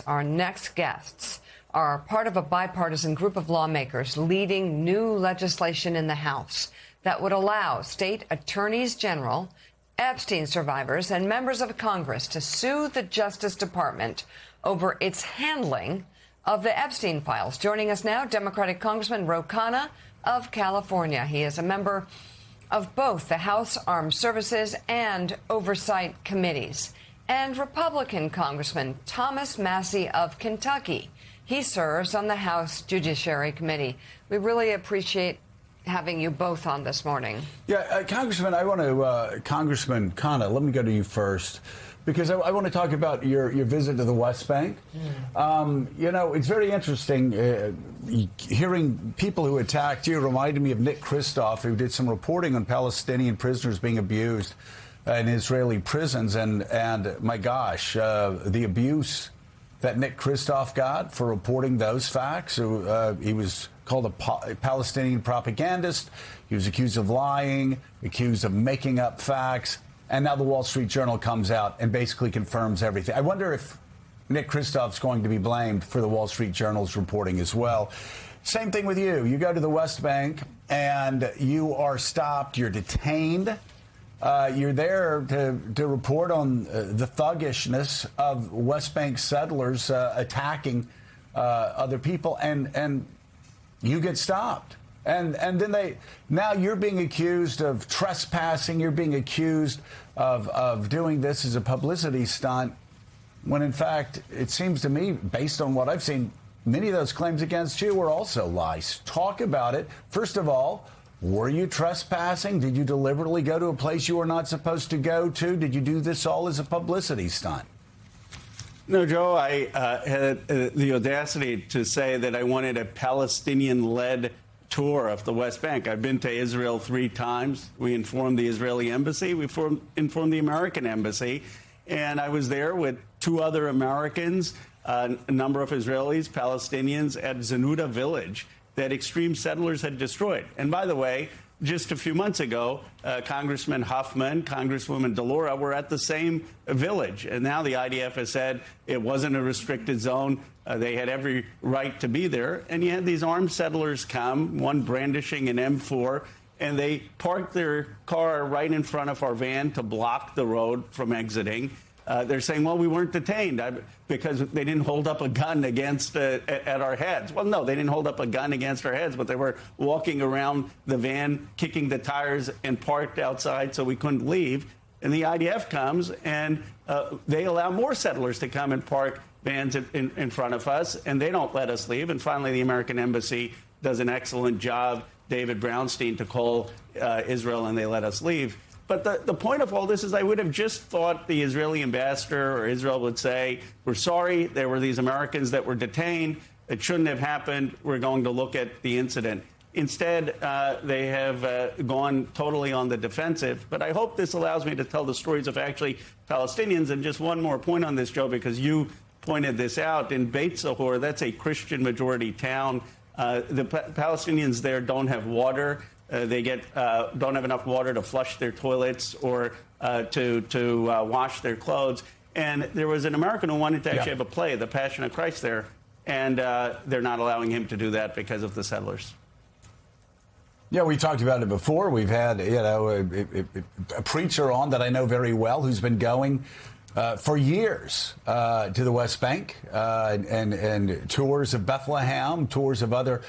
Our next guests are part of a bipartisan group of lawmakers leading new legislation in the House that would allow state attorneys general, Epstein survivors, and members of Congress to sue the Justice Department over its handling of the Epstein files. Joining us now, Democratic Congressman Ro Khanna of California. He is a member of both the House Armed Services and Oversight Committees. And Republican Congressman Thomas Massie of Kentucky. He serves on the House Judiciary Committee. We really appreciate having you both on this morning. Yeah, Congressman, Congressman Khanna, let me go to you first, because I want to talk about your visit to the West Bank. It's very interesting hearing people who attacked you. Reminded me of Nick Kristof, who did some reporting on Palestinian prisoners being abused in Israeli prisons, and my gosh, the abuse that Nick Kristof got for reporting those facts. He was called a Palestinian propagandist. He was accused of lying, accused of making up facts, and now the Wall Street Journal comes out and basically confirms everything. I wonder if Nick Kristof's going to be blamed for the Wall Street Journal's reporting as well. Same thing with you. You go to the West Bank and you are stopped, you're detained. You're there to report on the thuggishness of West Bank settlers attacking other people, and you get stopped. And then now you're being accused of trespassing. You're being accused of doing this as a publicity stunt, when in fact it seems to me, based on what I've seen, many of those claims against you were also lies. Talk about it. First of all, were you trespassing? Did you deliberately go to a place you were not supposed to go to? Did you do this all as a publicity stunt? No, Joe, I had the audacity to say that I wanted a Palestinian-led tour of the West Bank. I've been to Israel 3 times. We informed the Israeli embassy. We informed the American embassy. And I was there with 2 other Americans, a number of Israelis, Palestinians, at Zenuta village that extreme settlers had destroyed. And by the way, just a few months ago, Congressman Huffman, Congresswoman DeLauro were at the same village. And now the IDF has said it wasn't a restricted zone. They had every right to be there. And you had these armed settlers come, one brandishing an M4, and they parked their car right in front of our van to block the road from exiting. They're saying, well, we weren't detained because they didn't hold up a gun against at our heads. Well, no, they didn't hold up a gun against our heads, but they were walking around the van, kicking the tires, and parked outside so we couldn't leave. And the IDF comes, and they allow more settlers to come and park vans in front of us, and they don't let us leave. And finally, the American embassy does an excellent job, David Brownstein, to call Israel, and they let us leave. But the point of all this is I would have just thought the Israeli ambassador or Israel would say, we're sorry, there were these Americans that were detained. It shouldn't have happened. We're going to look at the incident. Instead, they have gone totally on the defensive. But I hope this allows me to tell the stories of actually Palestinians. And just one more point on this, Joe, because you pointed this out. In Beit Sahor, that's a Christian-majority town. The Palestinians there don't have water. They don't have enough water to flush their toilets or to wash their clothes. And there was an American who wanted to actually have a play, The Passion of Christ, there. And they're not allowing him to do that because of the settlers. Yeah, we talked about it before. We've had, a preacher on that I know very well who's been going for years to the West Bank and tours of Bethlehem, tours of other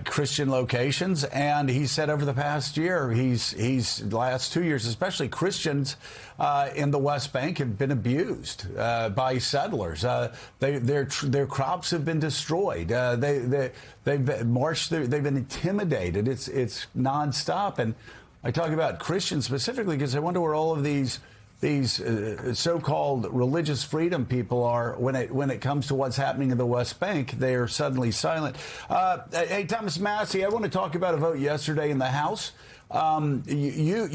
Christian locations. And he said over the past year, the last 2 years, especially Christians in the West Bank have been abused by settlers. Their crops have been destroyed. They've marched. They've been intimidated. It's nonstop. And I talk about Christians specifically because I wonder where all of these so-called religious freedom people are when it comes to what's happening in the West Bank. They are suddenly silent. Hey, Thomas Massie, I want to talk about a vote yesterday in the House. You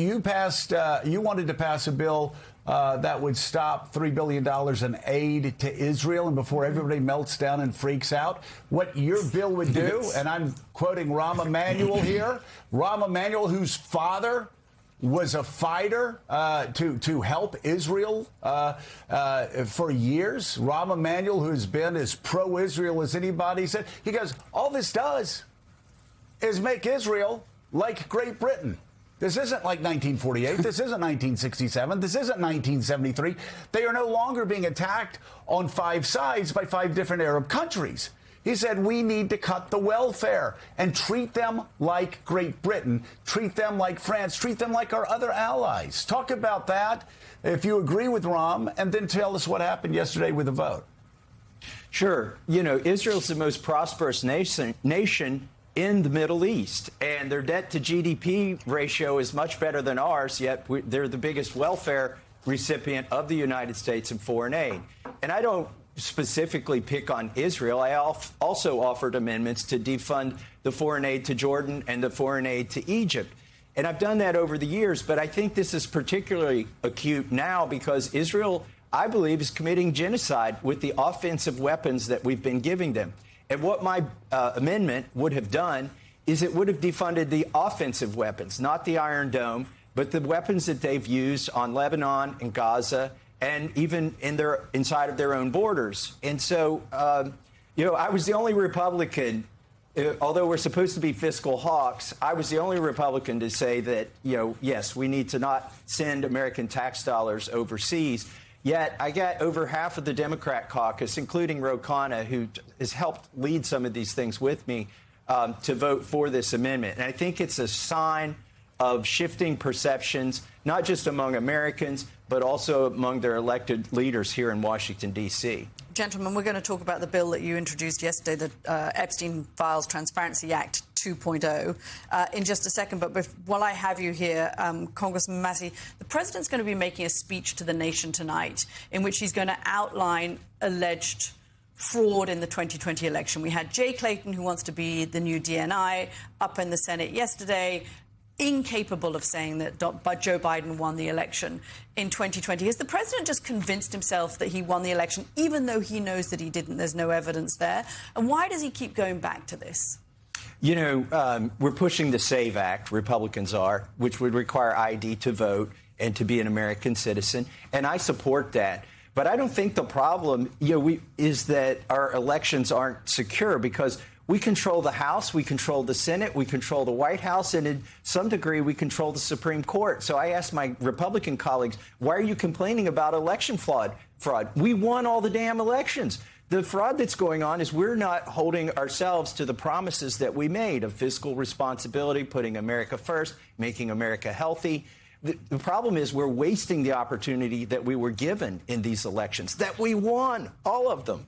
wanted to pass a bill that would stop $3 billion in aid to Israel, and before everybody melts down and freaks out, what your bill would do, and I'm quoting Rahm Emanuel here, Rahm Emanuel, whose father was a fighter to help Israel for years. Rahm Emanuel, who's been as pro-Israel as anybody, said, he goes, all this does is make Israel like Great Britain. This isn't like 1948. This isn't 1967. This isn't 1973. They are no longer being attacked on 5 sides by 5 different Arab countries. He said we need to cut the welfare and treat them like Great Britain, treat them like France, treat them like our other allies. Talk about that, if you agree with Rahm, and then tell us what happened yesterday with the vote. Sure. You know, Israel's the most prosperous nation in the Middle East, and their debt to GDP ratio is much better than ours, yet they're the biggest welfare recipient of the United States in foreign aid. And I don't specifically pick on Israel. I also offered amendments to defund the foreign aid to Jordan and the foreign aid to Egypt. And I've done that over the years, but I think this is particularly acute now because Israel, I believe, is committing genocide with the offensive weapons that we've been giving them. And what my amendment would have done is it would have defunded the offensive weapons, not the Iron Dome, but the weapons that they've used on Lebanon and Gaza and even inside of their own borders. And so, you know, I was the only Republican, although we're supposed to be fiscal hawks, I was the only Republican to say that, you know, yes, we need to not send American tax dollars overseas. Yet I got over half of the Democrat caucus, including Ro Khanna, who has helped lead some of these things with me, to vote for this amendment. And I think it's a sign of shifting perceptions, not just among Americans, but also among their elected leaders here in Washington, D.C. Gentlemen, we're going to talk about the bill that you introduced yesterday, the Epstein Files Transparency Act 2.0, in just a second. But while I have you here, Congressman Massey, the president's going to be making a speech to the nation tonight in which he's going to outline alleged fraud in the 2020 election. We had Jay Clayton, who wants to be the new DNI, up in the Senate yesterday, incapable of saying that Joe Biden won the election in 2020. Has the president just convinced himself that he won the election, even though he knows that he didn't? There's no evidence there. And why does he keep going back to this? You know, we're pushing the SAVE Act, Republicans are, which would require ID to vote and to be an American citizen. And I support that. But I don't think the problem, you know, is that our elections aren't secure because we control the House, we control the Senate, we control the White House, and in some degree we control the Supreme Court. So I asked my Republican colleagues, why are you complaining about election fraud? We won all the damn elections. The fraud that's going on is we're not holding ourselves to the promises that we made of fiscal responsibility, putting America first, making America healthy. The problem is we're wasting the opportunity that we were given in these elections, that we won, all of them.